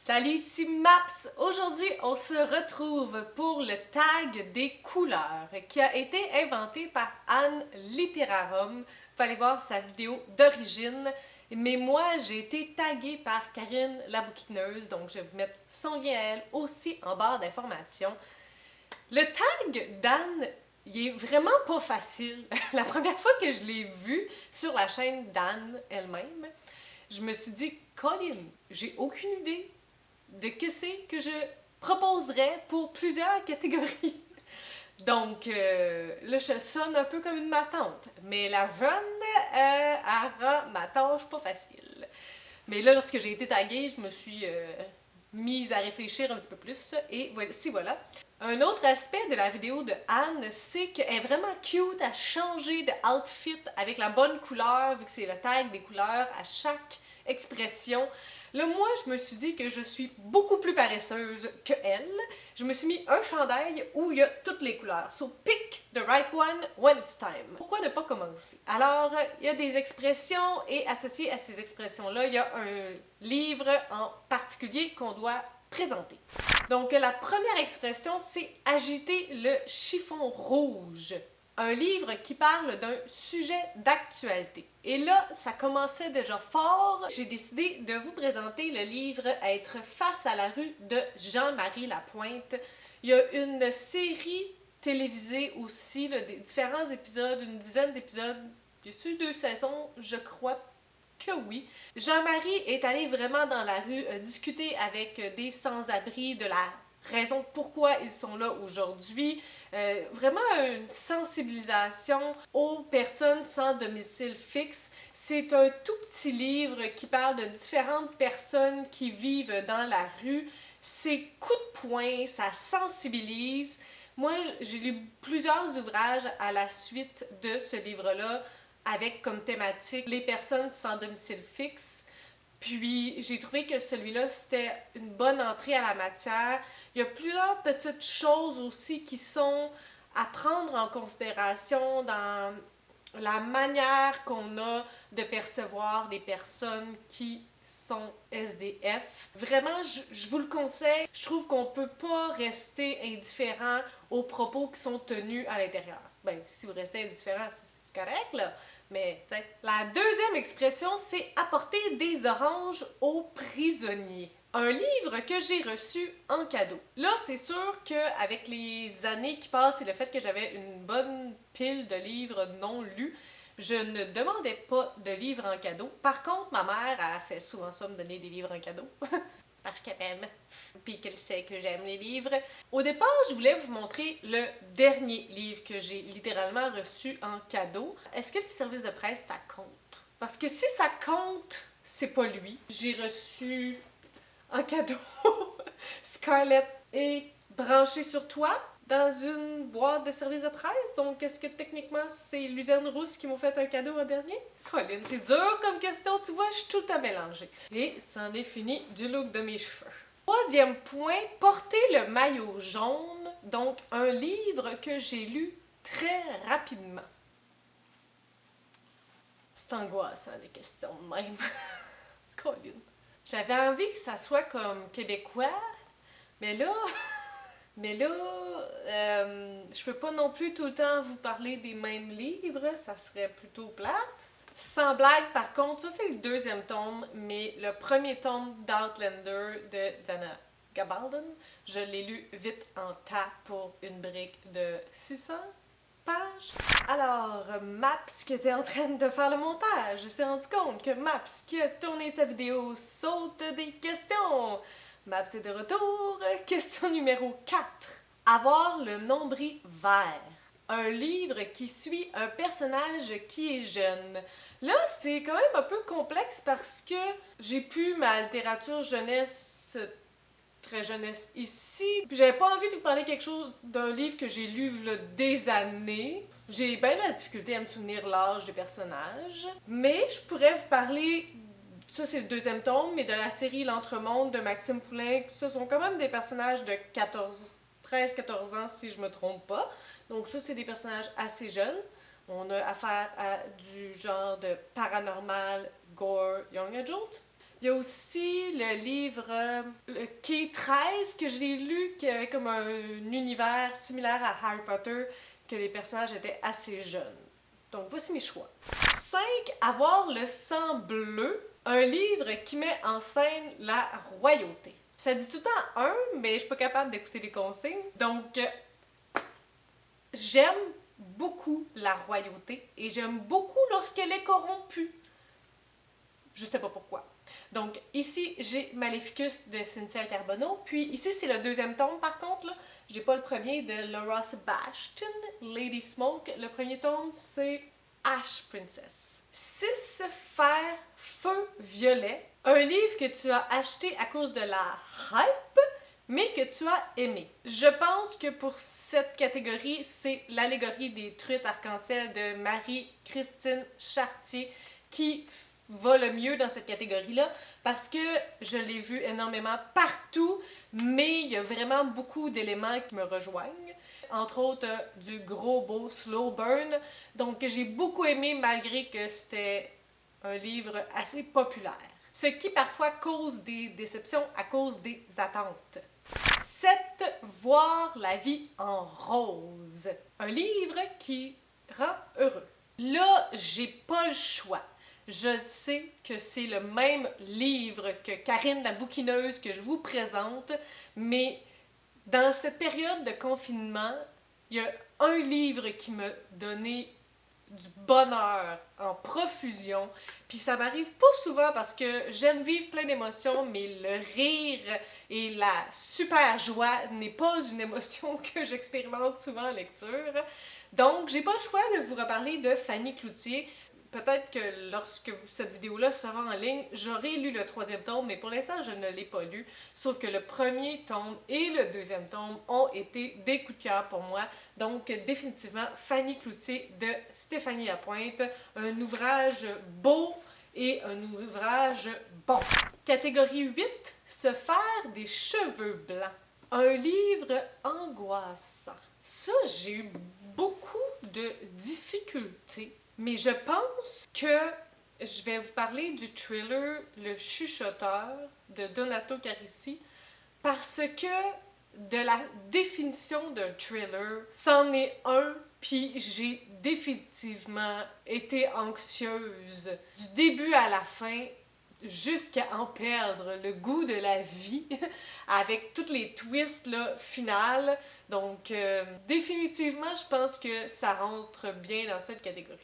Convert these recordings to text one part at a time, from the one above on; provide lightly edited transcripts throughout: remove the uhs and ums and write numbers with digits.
Salut, ici Maps! Aujourd'hui, on se retrouve pour le tag des couleurs qui a été inventé par Anne Literarum. Vous pouvez aller voir sa vidéo d'origine. Mais moi, j'ai été taguée par Karine la bouquineuse, donc je vais vous mettre son lien à elle aussi en barre d'informations. Le tag d'Anne, il est vraiment pas facile. La première fois que je l'ai vu sur la chaîne d'Anne elle-même, je me suis dit, Colin, j'ai aucune idée de qu'est-ce que je proposerais pour plusieurs catégories. Donc, là, je sonne un peu comme une matante. Mais la jeune, elle rend ma tâche pas facile. Mais là, lorsque j'ai été taguée, je me suis mise à réfléchir un petit peu plus. Et voici, voilà. Un autre aspect de la vidéo de Anne, c'est qu'elle est vraiment cute à changer de outfit avec la bonne couleur, vu que c'est le tag des couleurs à chaque expression. Là, moi, je me suis dit que je suis beaucoup plus paresseuse que elle. Je me suis mis un chandail où il y a toutes les couleurs. So, pick the right one when it's time. Pourquoi ne pas commencer? Alors, il y a des expressions et associées à ces expressions-là, il y a un livre en particulier qu'on doit présenter. Donc, la première expression, c'est agiter le chiffon rouge. Un livre qui parle d'un sujet d'actualité. Et là, ça commençait déjà fort. J'ai décidé de vous présenter le livre Être face à la rue de Jean-Marie Lapointe. Il y a une série télévisée aussi, là, des différents épisodes, une dizaine d'épisodes. Y a-t-il 2 saisons? Je crois que oui. Jean-Marie est allé vraiment dans la rue discuter avec des sans-abri de la raison pourquoi ils sont là aujourd'hui. Vraiment une sensibilisation aux personnes sans domicile fixe. C'est un tout petit livre qui parle de différentes personnes qui vivent dans la rue. C'est coup de poing, ça sensibilise. Moi, j'ai lu plusieurs ouvrages à la suite de ce livre-là avec comme thématique les personnes sans domicile fixe. Puis j'ai trouvé que celui-là, c'était une bonne entrée à la matière. Il y a plusieurs petites choses aussi qui sont à prendre en considération dans la manière qu'on a de percevoir des personnes qui sont SDF. Vraiment, je vous le conseille. Je trouve qu'on peut pas rester indifférent aux propos qui sont tenus à l'intérieur. Ben, si vous restez indifférent, c'est correct, là. Mais, tu sais. La deuxième expression, c'est apporter des oranges aux prisonniers. Un livre que j'ai reçu en cadeau. Là, c'est sûr qu'avec les années qui passent et le fait que j'avais une bonne pile de livres non lus, je ne demandais pas de livres en cadeau. Par contre, ma mère a fait souvent ça, me donner des livres en cadeau. Parce qu'elle aime, puis qu'elle sait que j'aime les livres. Au départ, je voulais vous montrer le dernier livre que j'ai littéralement reçu en cadeau. Est-ce que les services de presse, ça compte? Parce que si ça compte, c'est pas lui. J'ai reçu en cadeau Scarlett est branchée sur toi dans une boîte de services de presse. Donc, est-ce que techniquement, c'est l'usine rousse qui m'a fait un cadeau en dernier? Colin, c'est dur comme question, tu vois, je suis tout à mélanger. Et c'en est fini du look de mes cheveux. Troisième point, porter le maillot jaune. Donc, un livre que j'ai lu très rapidement. C'est angoissant, les questions de même. Colin. J'avais envie que ça soit comme québécois, mais là, je peux pas non plus tout le temps vous parler des mêmes livres, ça serait plutôt plate. Sans blague, par contre, ça c'est le deuxième tome, mais le premier tome d'Outlander de Dana Gabaldon, je l'ai lu vite en tas pour une brique de 600 pages. Alors, Maps qui était en train de faire le montage, s'est rendu compte que Maps qui a tourné sa vidéo saute des questions. Maps est de retour. Question numéro 4. Avoir le nombril vert. Un livre qui suit un personnage qui est jeune. Là, c'est quand même un peu complexe parce que j'ai pu ma littérature jeunesse très jeunesse ici. Puis j'avais pas envie de vous parler quelque chose d'un livre que j'ai lu là, des années. J'ai bien la difficulté à me souvenir l'âge des personnages. Mais je pourrais vous parler, ça c'est le deuxième tome, mais de la série L'Entremonde de Maxime Poulain. Ce sont quand même des personnages de 13-14 ans si je me trompe pas. Donc ça c'est des personnages assez jeunes. On a affaire à du genre de paranormal, gore, young adult. Il y a aussi le livre le Quai 13 que j'ai lu, qui avait comme un univers similaire à Harry Potter, que les personnages étaient assez jeunes. Donc voici mes choix. 5. Avoir le sang bleu, un livre qui met en scène la royauté. Ça dit tout le temps un, mais je suis pas capable d'écouter les consignes. Donc, j'aime beaucoup la royauté et j'aime beaucoup lorsqu'elle est corrompue. Je sais pas pourquoi. Donc, ici, j'ai Maleficus de Cynthia Carbonneau. Puis, ici, c'est le deuxième tome, par contre. Là. J'ai pas le premier de Laura Sebastian, Lady Smoke. Le premier tome, c'est Ash Princess. 6. Fer, feu, violet. Un livre que tu as acheté à cause de la hype, mais que tu as aimé. Je pense que pour cette catégorie, c'est l'allégorie des truites arc-en-ciel de Marie-Christine Chartier qui va le mieux dans cette catégorie-là parce que je l'ai vu énormément partout, mais il y a vraiment beaucoup d'éléments qui me rejoignent. Entre autres, du gros beau slow burn. Donc, j'ai beaucoup aimé malgré que c'était un livre assez populaire. Ce qui parfois cause des déceptions à cause des attentes. 7. Voir la vie en rose. Un livre qui rend heureux. Là, j'ai pas le choix. Je sais que c'est le même livre que Karine la bouquineuse que je vous présente, mais dans cette période de confinement, il y a un livre qui m'a donné du bonheur en profusion. Puis ça m'arrive pas souvent parce que j'aime vivre plein d'émotions, mais le rire et la super joie n'est pas une émotion que j'expérimente souvent en lecture. Donc, j'ai pas le choix de vous reparler de Fanny Cloutier. Peut-être que lorsque cette vidéo-là sera en ligne, j'aurai lu le 3e tome, mais pour l'instant, je ne l'ai pas lu. Sauf que le 1er tome et le 2e tome ont été des coups de cœur pour moi. Donc, définitivement, Fanny Cloutier de Stéphanie Lapointe. Un ouvrage beau et un ouvrage bon. Catégorie 8, se faire des cheveux blancs. Un livre angoissant. Ça, j'ai eu beaucoup de difficultés. Mais je pense que je vais vous parler du thriller Le Chuchoteur de Donato Carisi parce que de la définition d'un thriller, c'en est un, puis j'ai définitivement été anxieuse du début à la fin jusqu'à en perdre le goût de la vie avec toutes les twists là, finales. Donc, définitivement, je pense que ça rentre bien dans cette catégorie.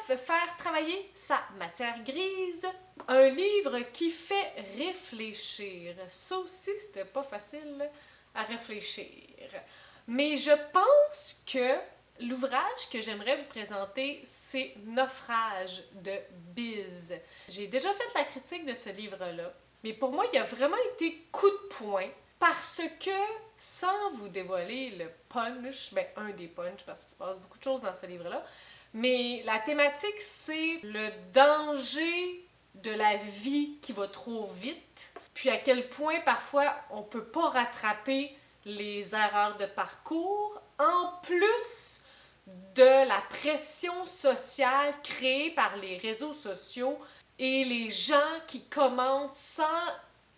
9. Faire travailler sa matière grise. Un livre qui fait réfléchir. Ça aussi, c'était pas facile à réfléchir. Mais je pense que l'ouvrage que j'aimerais vous présenter, c'est Naufrage de Biz. J'ai déjà fait la critique de ce livre-là, mais pour moi, il a vraiment été coup de poing parce que, sans vous dévoiler le punch, ben un des punchs parce qu'il se passe beaucoup de choses dans ce livre-là, mais la thématique, c'est le danger de la vie qui va trop vite, puis à quel point parfois on peut pas rattraper les erreurs de parcours, en plus de la pression sociale créée par les réseaux sociaux et les gens qui commentent sans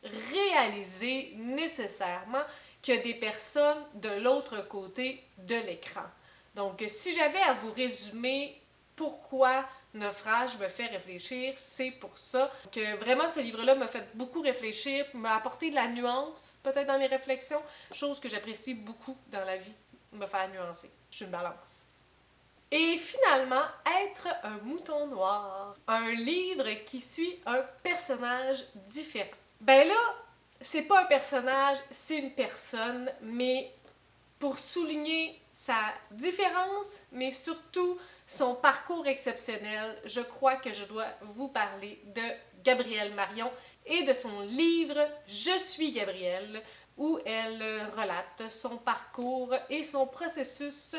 réaliser nécessairement qu'il y a des personnes de l'autre côté de l'écran. Donc, si j'avais à vous résumer pourquoi Naufrage me fait réfléchir, c'est pour ça que vraiment ce livre-là m'a fait beaucoup réfléchir, m'a apporté de la nuance peut-être dans mes réflexions, chose que j'apprécie beaucoup dans la vie, me faire nuancer. Je suis une balance. Et finalement, Être un mouton noir. Un livre qui suit un personnage différent. Ben là, c'est pas un personnage, c'est une personne, mais pour souligner sa différence, mais surtout son parcours exceptionnel, je crois que je dois vous parler de Gabrielle Marion et de son livre « Je suis Gabrielle » où elle relate son parcours et son processus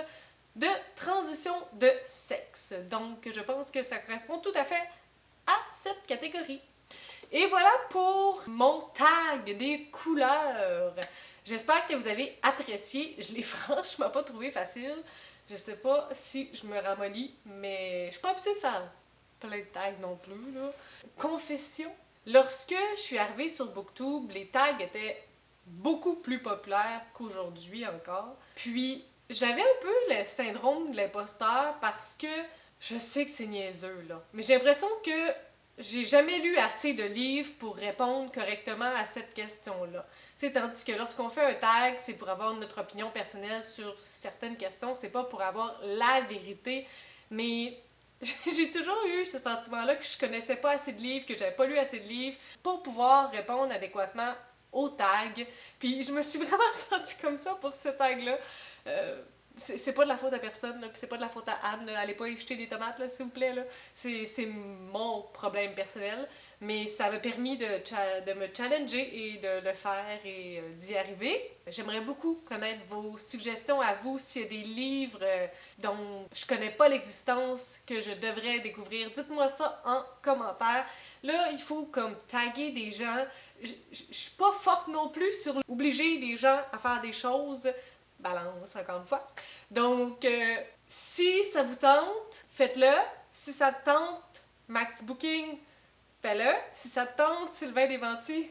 de transition de sexe. Donc, je pense que ça correspond tout à fait à cette catégorie. Et voilà pour mon tag des couleurs. J'espère que vous avez apprécié. Je l'ai franchement pas trouvé facile. Je sais pas si je me ramollis, mais je suis pas habituée de faire plein de tags non plus, là. Confession. Lorsque je suis arrivée sur Booktube, les tags étaient beaucoup plus populaires qu'aujourd'hui encore. Puis, j'avais un peu le syndrome de l'imposteur parce que je sais que c'est niaiseux, là. Mais j'ai l'impression que j'ai jamais lu assez de livres pour répondre correctement à cette question-là. T'sais, tandis que lorsqu'on fait un tag, c'est pour avoir notre opinion personnelle sur certaines questions, c'est pas pour avoir la vérité. Mais j'ai toujours eu ce sentiment-là que je connaissais pas assez de livres, que j'avais pas lu assez de livres pour pouvoir répondre adéquatement aux tags. Puis je me suis vraiment sentie comme ça pour ce tag-là. C'est pas de la faute à personne, là, puis c'est pas de la faute à Anne, là. Allez pas y jeter des tomates, là, s'il vous plaît. Là. C'est mon problème personnel, mais ça m'a permis de me challenger et de le faire et d'y arriver. J'aimerais beaucoup connaître vos suggestions à vous, s'il y a des livres dont je connais pas l'existence, que je devrais découvrir. Dites-moi ça en commentaire. Là, il faut comme taguer des gens. Je suis pas forte non plus sur obliger les gens à faire des choses. Balance, encore une fois. Donc, si ça vous tente, faites-le. Si ça te tente, Max Booking, fais-le. Si ça te tente, Sylvain Desventis,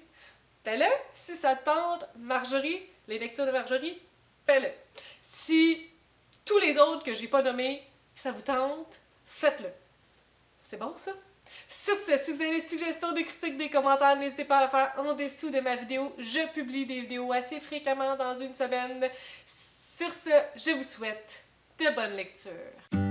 fais-le. Si ça te tente, Marjorie, les lectures de Marjorie, fais-le. Si tous les autres que j'ai pas nommés, ça vous tente, faites-le. C'est bon, ça? Sur ce, si vous avez des suggestions, des critiques, des commentaires, n'hésitez pas à le faire en dessous de ma vidéo. Je publie des vidéos assez fréquemment dans une semaine. Sur ce, je vous souhaite de bonnes lectures.